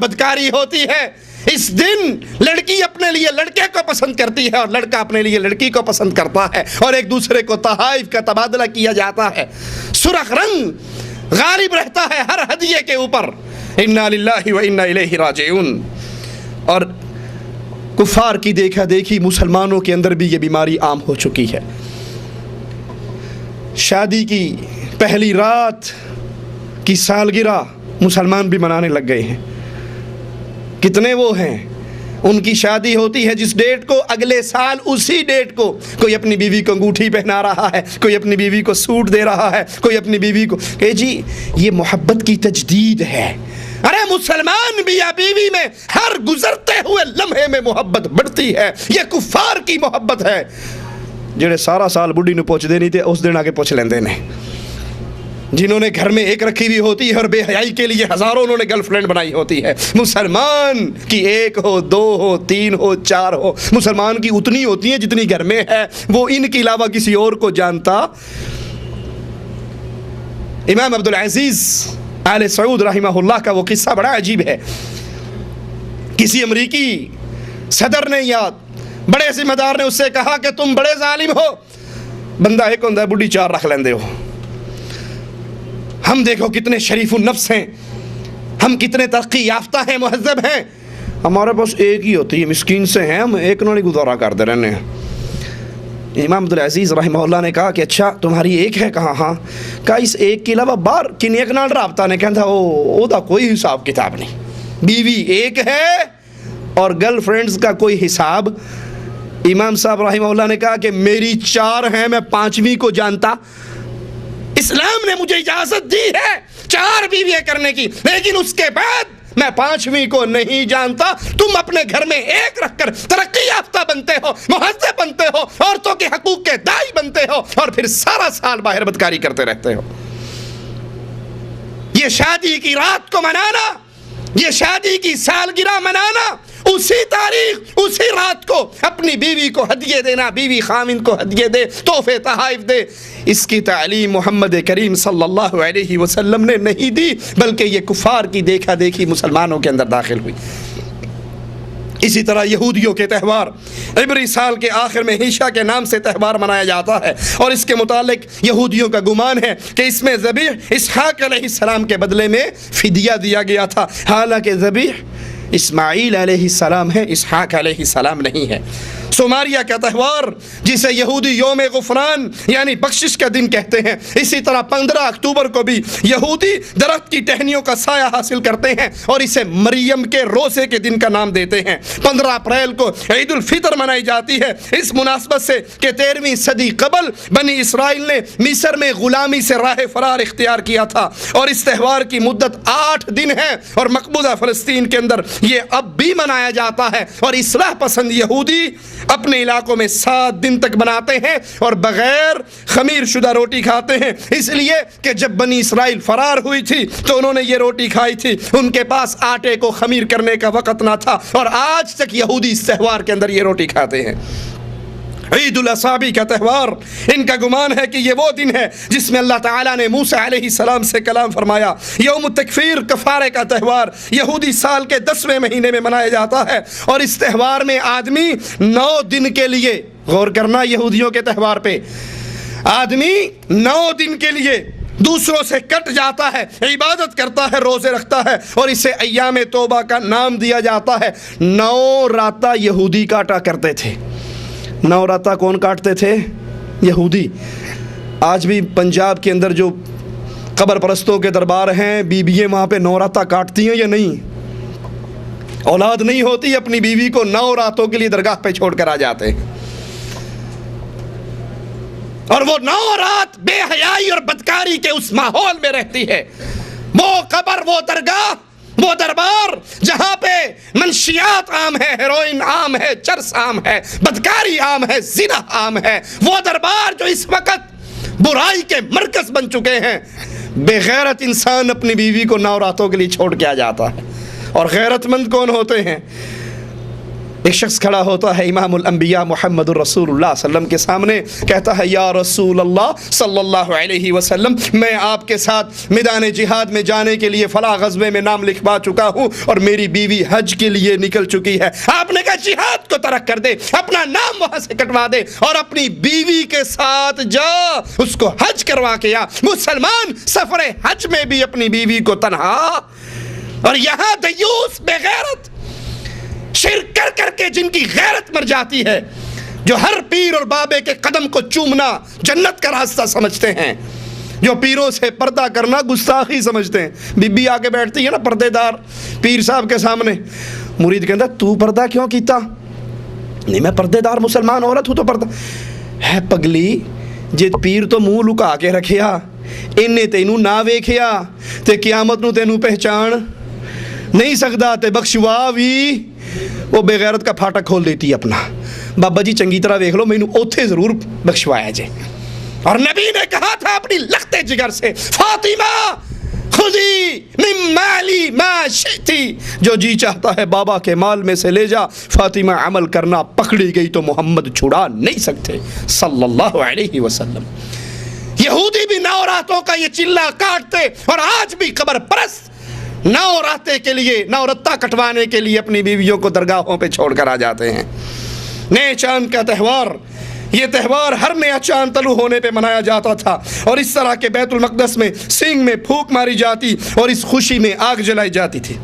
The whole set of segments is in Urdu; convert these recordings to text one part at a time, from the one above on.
بدکاری ہوتی ہے، اس دن لڑکی اپنے لیے لڑکے کو پسند کرتی ہے اور لڑکا اپنے لیے لڑکی کو پسند کرتا ہے اور ایک دوسرے کو تحائف کا تبادلہ کیا جاتا ہے، سرخ رنگ غالب رہتا ہے ہر ہدیے کے اوپر۔ انا للہ و انا الیہ راجعون۔ اور کفار کی دیکھا دیکھی مسلمانوں کے اندر بھی یہ بیماری عام ہو چکی ہے۔ شادی کی پہلی رات کی سالگرہ مسلمان بھی منانے لگ گئے ہیں۔ کتنے وہ ہیں، ان کی شادی ہوتی ہے جس ڈیٹ کو، اگلے سال اسی ڈیٹ کو کوئی اپنی بیوی کو انگوٹھی پہنا رہا ہے، کوئی اپنی بیوی کو سوٹ دے رہا ہے، کوئی اپنی بیوی کو کہ جی یہ محبت کی تجدید ہے۔ ارے مسلمان میاں بیوی میں ہر گزرتے ہوئے لمحے میں محبت بڑھتی ہے، یہ کفار کی محبت ہے جڑے سارا سال بڈھی نو پوچھ دینی تے اس دن آگے پوچھ لیندے نے، جنہوں نے گھر میں ایک رکھی ہوئی ہوتی ہے اور بے حیائی کے لیے ہزاروں انہوں نے گرل فرینڈ بنائی ہوتی ہے۔ مسلمان کی ایک ہو، دو ہو، تین ہو، چار ہو، مسلمان کی اتنی ہوتی ہیں جتنی گھر میں ہے، وہ ان کے علاوہ کسی اور کو جانتا۔ امام عبدالعزیز آل سعود رحمہ اللہ کا وہ قصہ بڑا عجیب ہے۔ کسی امریکی صدر نے یا بڑے ذمہ دار نے اس سے کہا کہ تم بڑے ظالم ہو، بندہ ایک ہوندہ ہے بڈھی چار رکھ لیندے ہو، ہم دیکھو کتنے شریف النفس ہیں، ہم کتنے ترقی یافتہ ہیں، مہذب ہیں، ہمارے پاس ایک ہی ہوتی ہے، مسکین سے ہیں ہم، ایک نہ گزارا کرتے رہنے ہیں۔ امام عبدالعزیز رحمہ اللہ نے کہا کہ اچھا تمہاری ایک ہے؟ کہا ہاں۔ کہا اس ایک کے علاوہ بار کن ایک نال رابطہ نے کہا او دا کوئی حساب کتاب نہیں، بیوی ایک ہے اور گرل فرینڈز کا کوئی حساب۔ امام صاحب رحمہ اللہ نے کہا کہ میری چار ہیں، میں پانچویں کو جانتا، اسلام نے مجھے اجازت دی ہے 4 بیویاں کرنے کی، لیکن اس کے بعد میں 5ویں کو نہیں جانتا۔ تم اپنے گھر میں ایک رکھ کر ترقی یافتہ بنتے ہو، مہذب بنتے ہو، عورتوں کے حقوق کے داعی بنتے ہو، اور پھر سارا سال باہر بدکاری کرتے رہتے ہو۔ یہ شادی کی رات کو منانا، یہ شادی کی سالگرہ منانا، اسی تاریخ اسی رات کو اپنی بیوی کو ہدیے دینا، بیوی خامن کو ہدیے دے، تحفے تحائف دے، اس کی تعلیم محمد کریم صلی اللہ علیہ وسلم نے نہیں دی، بلکہ یہ کفار کی دیکھا دیکھی مسلمانوں کے اندر داخل ہوئی۔ اسی طرح یہودیوں کے تہوار، عبری سال کے آخر میں ہیشہ کے نام سے تہوار منایا جاتا ہے، اور اس کے متعلق یہودیوں کا گمان ہے کہ اس میں ذبیح اسحاق علیہ السلام کے بدلے میں فدیہ دیا گیا تھا، حالانکہ ذبیح اسماعیل علیہ السلام ہے، اسحاق علیہ السلام نہیں ہے۔ سوماریہ کا تہوار جسے یہودی یوم غفران یعنی بخشش کا دن کہتے ہیں، اسی طرح 15 اکتوبر کو بھی یہودی درخت کی ٹہنیوں کا سایہ حاصل کرتے ہیں اور اسے مریم کے روزے کے دن کا نام دیتے ہیں۔ 15 اپریل کو عید الفطر منائی جاتی ہے اس مناسبت سے کہ 13ویں صدی قبل بنی اسرائیل نے مصر میں غلامی سے راہ فرار اختیار کیا تھا، اور اس تہوار کی مدت 8 دن ہے، اور مقبوضہ فلسطین کے اندر یہ اب بھی منایا جاتا ہے، اور اصلاح پسند یہودی اپنے علاقوں میں 7 دن تک بناتے ہیں اور بغیر خمیر شدہ روٹی کھاتے ہیں، اس لیے کہ جب بنی اسرائیل فرار ہوئی تھی تو انہوں نے یہ روٹی کھائی تھی، ان کے پاس آٹے کو خمیر کرنے کا وقت نہ تھا، اور آج تک یہودی اس تہوار کے اندر یہ روٹی کھاتے ہیں۔ عید الاصابع کا تہوار، ان کا گمان ہے کہ یہ وہ دن ہے جس میں اللہ تعالیٰ نے موسیٰ علیہ السلام سے کلام فرمایا۔ یوم التکفیر کفارے کا تہوار یہودی سال کے 10ویں مہینے میں منایا جاتا ہے، اور اس تہوار میں آدمی 9 دن کے لیے، غور کرنا یہودیوں کے تہوار پہ، آدمی 9 دن کے لیے دوسروں سے کٹ جاتا ہے، عبادت کرتا ہے، روزے رکھتا ہے، اور اسے ایام توبہ کا نام دیا جاتا ہے۔ 9 راتہ یہودی کاٹا کرتے تھے۔ 9 راتہ کون کاٹتے تھے؟ یہودی۔ آج بھی پنجاب کے اندر جو قبر پرستوں کے دربار ہیں، بیوییں وہاں پہ 9 راتہ کاٹتی ہیں یا نہیں؟ اولاد نہیں ہوتی، اپنی بیوی کو 9 راتوں کے لیے درگاہ پہ چھوڑ کر آ جاتے ہیں، اور وہ 9 رات بے حیائی اور بدکاری کے اس ماحول میں رہتی ہے۔ وہ قبر، وہ درگاہ، وہ دربار جہاں پہ منشیات عام ہے، ہیروئن عام ہے، چرس عام ہے، بدکاری عام ہے، زنا عام ہے، وہ دربار جو اس وقت برائی کے مرکز بن چکے ہیں، بے غیرت انسان اپنی بیوی کو 9 راتوں کے لیے چھوڑ کے آ جاتا ہے۔ اور غیرت مند کون ہوتے ہیں؟ ایک شخص کھڑا ہوتا ہے امام الانبیاء محمد الرسول اللہ صلی اللہ علیہ وسلم کے سامنے، کہتا ہے یا رسول اللہ صلی اللہ علیہ وسلم، میں آپ کے ساتھ میدان جہاد میں جانے کے لیے فلاں غزوے میں نام لکھوا چکا ہوں اور میری بیوی حج کے لیے نکل چکی ہے۔ آپ نے کہا جہاد کو ترک کر دے، اپنا نام وہاں سے کٹوا دے اور اپنی بیوی کے ساتھ جا، اس کو حج کروا کے آ۔ مسلمان سفر حج میں بھی اپنی بیوی کو تنہا، اور یہاں دیوس بے غیرت شرک کر کر کے جن کی غیرت مر جاتی ہے، جو ہر پیر اور بابے کے قدم کو چومنا جنت کا راستہ سمجھتے ہیں، جو پیروں سے پردہ کرنا گستاخی سمجھتے ہیں۔ بی بی آ کے بیٹھتی ہے نا پردے دار پیر صاحب کے سامنے، مرید کہتا تو پردہ کیوں کیتا؟ نہیں میں پردے دار مسلمان عورت ہوں تو پردہ ہے۔ پگلی جے پیر تو منہ لکا کے رکھیا، انہیں تینوں نہ ویکھیا تے قیامت نو تینوں پہچان نہیں سکدا تے بخشوا بھی وہ بے غیرت کا پھاٹک کھول دیتی ہے اپنا۔ بابا جی چنگی طرح ویکھ لو، مینوں اوتھے ضرور بخشوایا جے۔ اور نبی نے کہا تھا اپنی لخت جگر سے، فاطمہ خذی من مالی ما شئتی، جو جی چاہتا ہے بابا کے مال میں سے لے جا۔ فاطمہ عمل کرنا پکڑی گئی تو محمد چھڑا نہیں سکتے صلی اللہ علیہ وسلم۔ یہودی بھی نو راتوں کا یہ چلا کاٹتے، اور آج بھی قبر پرست نو راتے کے لیے، نو رتہ کٹوانے کے لیے اپنی بیویوں کو درگاہوں پہ چھوڑ کر آ جاتے ہیں۔ نئے چاند کا تہوار، یہ تہوار ہر نیا چاند طلوع ہونے پہ منایا جاتا تھا، اور اس طرح کے بیت المقدس میں سینگ میں پھونک ماری جاتی اور اس خوشی میں آگ جلائی جاتی تھی۔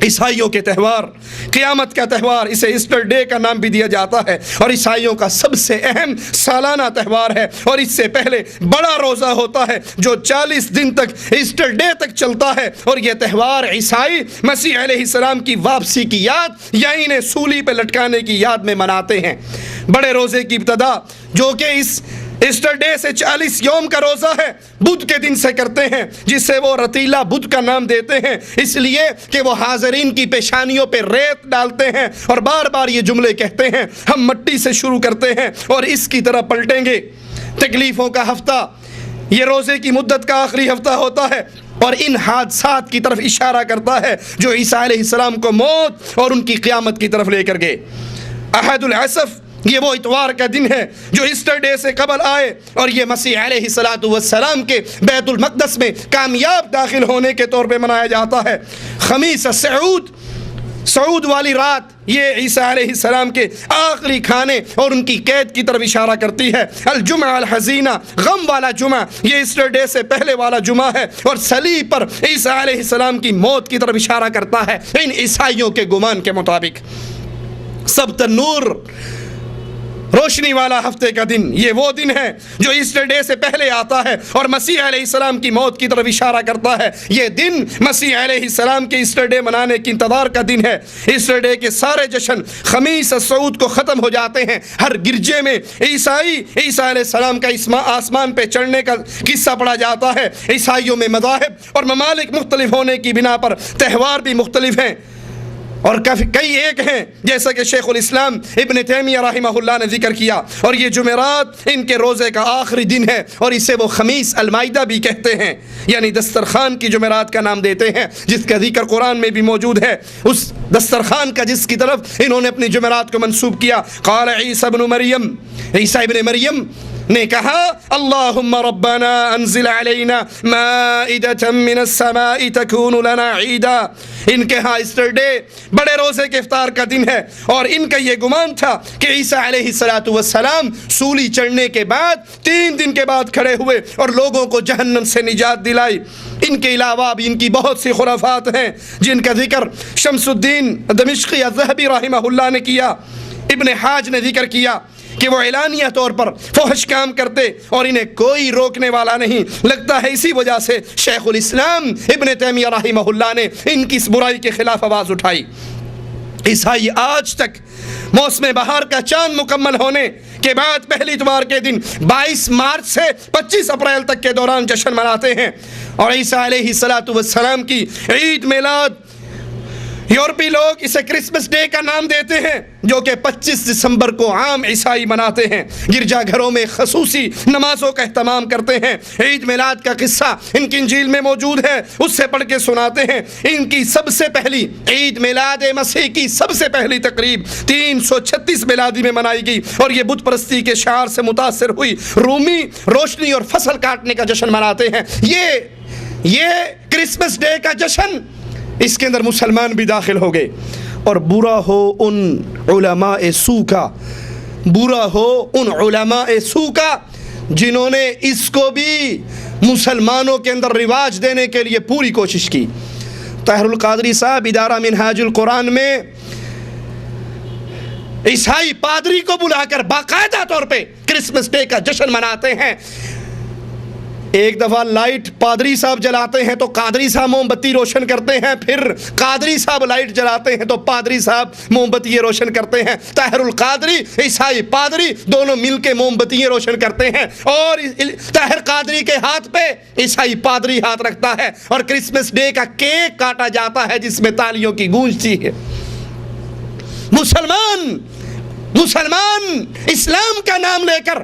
عیسائیوں کے تہوار، قیامت کا تہوار، اسے ایسٹر ڈے کا نام بھی دیا جاتا ہے، اور عیسائیوں کا سب سے اہم سالانہ تہوار ہے، اور اس سے پہلے بڑا روزہ ہوتا ہے جو 40 دن تک ایسٹر ڈے تک چلتا ہے، اور یہ تہوار عیسائی مسیح علیہ السلام کی واپسی کی یاد یا انہیں سولی پہ لٹکانے کی یاد میں مناتے ہیں۔ بڑے روزے کی ابتدا جو کہ اس ایسٹر ڈے سے 40 یوم کا روزہ ہے، بدھ کے دن سے کرتے ہیں، جسے وہ رتیلا بدھ کا نام دیتے ہیں، اس لیے کہ وہ حاضرین کی پیشانیوں پہ ریت ڈالتے ہیں اور بار بار یہ جملے کہتے ہیں، ہم مٹی سے شروع کرتے ہیں اور اس کی طرح پلٹیں گے۔ تکلیفوں کا ہفتہ یہ روزے کی مدت کا آخری ہفتہ ہوتا ہے، اور ان حادثات کی طرف اشارہ کرتا ہے جو عیسیٰ علیہ السلام کو موت اور ان کی قیامت کی طرف لے کر گئے۔ احد العصف یہ وہ اتوار کا دن ہے جو ایسٹر ڈے سے قبل آئے، اور یہ مسیح علیہ السلام کے بیت المقدس میں کامیاب داخل ہونے کے طور پہ منایا جاتا ہے۔ خمیس سعود والی رات یہ عیسیٰ علیہ السلام کے آخری کھانے اور ان کی قید کی طرف اشارہ کرتی ہے۔ الجمعہ الحزینہ، غم والا جمعہ، یہ ایسٹر ڈے سے پہلے والا جمعہ ہے، اور صلیب پر عیسیٰ علیہ السلام کی موت کی طرف اشارہ کرتا ہے ان عیسائیوں کے گمان کے مطابق۔ سبت النور، روشنی والا ہفتے کا دن، یہ وہ دن ہے جو ایسٹر ڈے سے پہلے آتا ہے اور مسیح علیہ السلام کی موت کی طرف اشارہ کرتا ہے۔ یہ دن مسیح علیہ السلام کے ایسٹر ڈے منانے کی انتظار کا دن ہے۔ ایسٹر ڈے کے سارے جشن خمیس الصعود کو ختم ہو جاتے ہیں۔ ہر گرجے میں عیسیٰ علیہ السلام کا آسمان پہ چڑھنے کا قصہ پڑھا جاتا ہے۔ عیسائیوں میں مذاہب اور ممالک مختلف ہونے کی بنا پر تہوار بھی مختلف ہیں، اور کئی ایک ہیں، جیسا کہ شیخ الاسلام ابن تیمیہ رحمہ اللہ نے ذکر کیا، اور یہ جمعرات ان کے روزے کا آخری دن ہے، اور اسے وہ خمیس المائدہ بھی کہتے ہیں، یعنی دسترخوان کی جمعرات کا نام دیتے ہیں، جس کا ذکر قرآن میں بھی موجود ہے۔ اس دسترخوان کا جس کی طرف انہوں نے اپنی جمعرات کو منسوب کیا، قال عیسیٰ ابن مریم، عیسیٰ ابن مریم نے کہا اللہم ربنا انزل علینا مائدة من السماء تکون لنا عیدا۔ ان کے ہاں ایسٹر ڈے بڑے روزے کے افطار کا دن ہے، اور ان کا یہ گمان تھا کہ عیسیٰ علیہ السلام سولی چڑھنے کے بعد 3 دن کے بعد کھڑے ہوئے اور لوگوں کو جہنم سے نجات دلائی۔ ان کے علاوہ بھی ان کی بہت سی خرافات ہیں جن کا ذکر شمس الدین دمشقی الذہبی رحمہ اللہ نے کیا۔ ابن حاج نے ذکر کیا کہ وہ اعلانیہ طور پر فحش کام کرتے اور انہیں کوئی روکنے والا نہیں۔ لگتا ہے اسی وجہ سے شیخ الاسلام ابن تیمیہ رحمہ اللہ نے ان کی اس برائی کے خلاف آواز اٹھائی۔ عیسائی آج تک موسم بہار کا چاند مکمل ہونے کے بعد پہلی اتوار کے دن 22 مارچ سے 25 اپریل تک کے دوران جشن مناتے ہیں، اور عیسیٰ علیہ السلام کی عید میلاد یورپی لوگ اسے کرسمس ڈے کا نام دیتے ہیں، جو کہ 25 دسمبر کو عام عیسائی مناتے ہیں، گرجا گھروں میں خصوصی نمازوں کا اہتمام کرتے ہیں۔ عید میلاد کا قصہ ان کی انجیل میں موجود ہے، اس سے پڑھ کے سناتے ہیں۔ ان کی سب سے پہلی عید میلاد مسیح کی سب سے پہلی تقریب 336 میلادی میں منائی گئی، اور یہ بت پرستی کے شعار سے متاثر ہوئی۔ رومی روشنی اور فصل کاٹنے کا جشن مناتے ہیں۔ یہ کرسمس ڈے کا جشن، اس کے اندر مسلمان بھی داخل ہو گئے، اور برا ہو ان علماء سو کا، برا ہو ان علماء سو کا جنہوں نے اس کو بھی مسلمانوں کے اندر رواج دینے کے لیے پوری کوشش کی۔ طاہر القادری صاحب ادارہ منہاج القرآن میں عیسائی پادری کو بلا کر باقاعدہ طور پہ کرسمس ڈے کا جشن مناتے ہیں۔ ایک دفعہ لائٹ پادری صاحب جلاتے ہیں تو قادری صاحب موم بتی روشن کرتے ہیں، پھر قادری صاحب لائٹ جلاتے ہیں تو پادری صاحب موم بتی روشن کرتے ہیں۔ طاہر القادری عیسائی پادری دونوں مل کے موم بتی روشن کرتے ہیں، اور طاہر قادری کے ہاتھ پہ عیسائی پادری ہاتھ رکھتا ہے، اور کرسمس ڈے کا کیک کاٹا جاتا ہے جس میں تالیوں کی گونجتی ہے۔ مسلمان اسلام کا نام لے کر